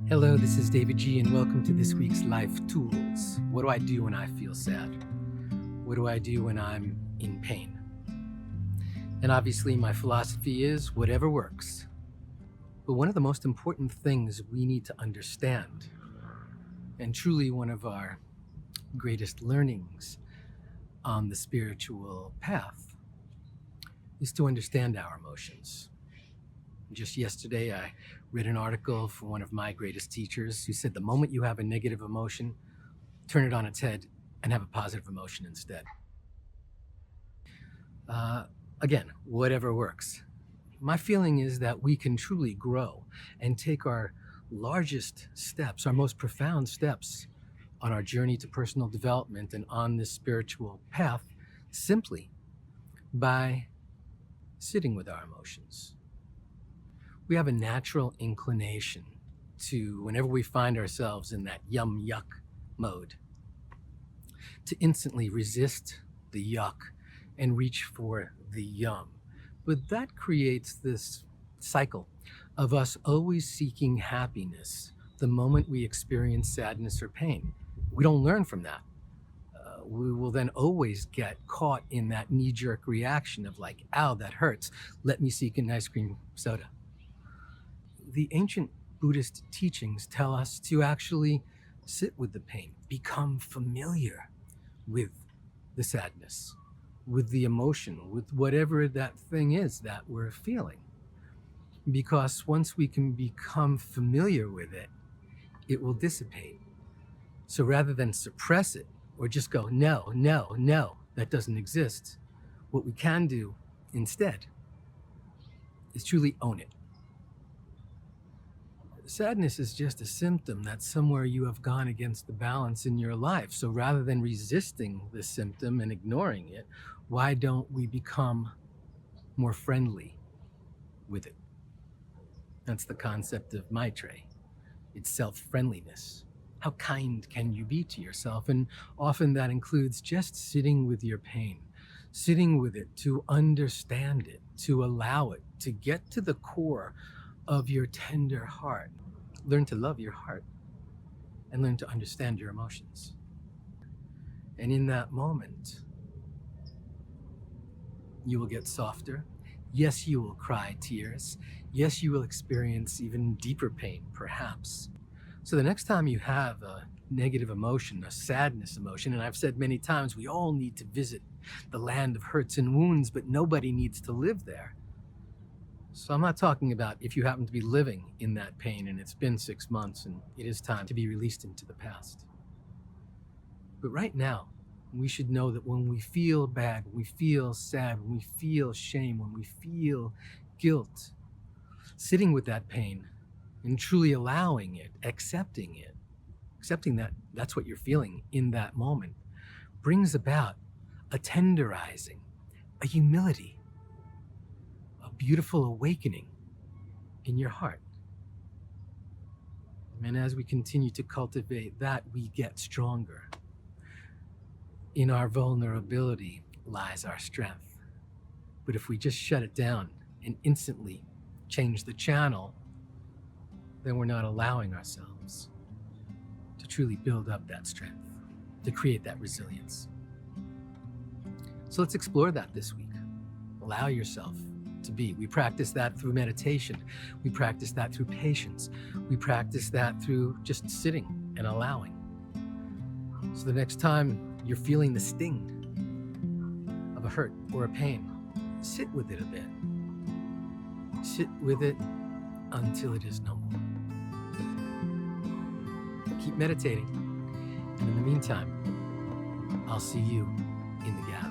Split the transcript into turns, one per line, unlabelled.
Hello, this is davidji, and welcome to this week's Life Tools. What do I do when I feel sad? What do I do when I'm in pain? And obviously, my philosophy is whatever works. But one of the most important things we need to understand, and truly one of our greatest learnings on the spiritual path, is to understand our emotions. Just yesterday, I read an article from one of my greatest teachers who said the moment you have a negative emotion, turn it on its head and have a positive emotion instead. Again, whatever works. My feeling is that we can truly grow and take our largest steps, our most profound steps on our journey to personal development and on this spiritual path simply by sitting with our emotions. We have a natural inclination to, whenever we find ourselves in that yum yuck mode, to instantly resist the yuck and reach for the yum. But that creates this cycle of us always seeking happiness the moment we experience sadness or pain. We don't learn from that. We will then always get caught in that knee-jerk reaction of like, ow, that hurts. Let me seek an ice cream soda. The ancient Buddhist teachings tell us to actually sit with the pain, become familiar with the sadness, with the emotion, with whatever that thing is that we're feeling. Because once we can become familiar with it, it will dissipate. So rather than suppress it or just go, no, no, no, that doesn't exist, what we can do instead is truly own it. Sadness is just a symptom that somewhere you have gone against the balance in your life. So rather than resisting the symptom and ignoring it, why don't we become more friendly with it? That's the concept of Maitreya. It's self-friendliness. How kind can you be to yourself? And often that includes just sitting with your pain, sitting with it to understand it, to allow it, to get to the core of your tender heart. Learn to love your heart and learn to understand your emotions. And in that moment, you will get softer. Yes, you will cry tears. Yes, you will experience even deeper pain, perhaps. So the next time you have a negative emotion, a sadness emotion, and I've said many times, we all need to visit the land of hurts and wounds, but nobody needs to live there. So I'm not talking about if you happen to be living in that pain and it's been 6 months and it is time to be released into the past. But right now, we should know that when we feel bad, when we feel sad, when we feel shame, when we feel guilt, sitting with that pain and truly allowing it, accepting that that's what you're feeling in that moment, brings about a tenderizing, a humility, a beautiful awakening in your heart. And as we continue to cultivate that, we get stronger. In our vulnerability lies our strength. But if we just shut it down and instantly change the channel, then we're not allowing ourselves to truly build up that strength, to create that resilience. So let's explore that this week. Allow yourself to be. We practice that through meditation. We practice that through patience. We practice that through just sitting and allowing. So the next time you're feeling the sting of a hurt or a pain, sit with it a bit. Sit with it until it is no more. Keep meditating. And in the meantime, I'll see you in the gap.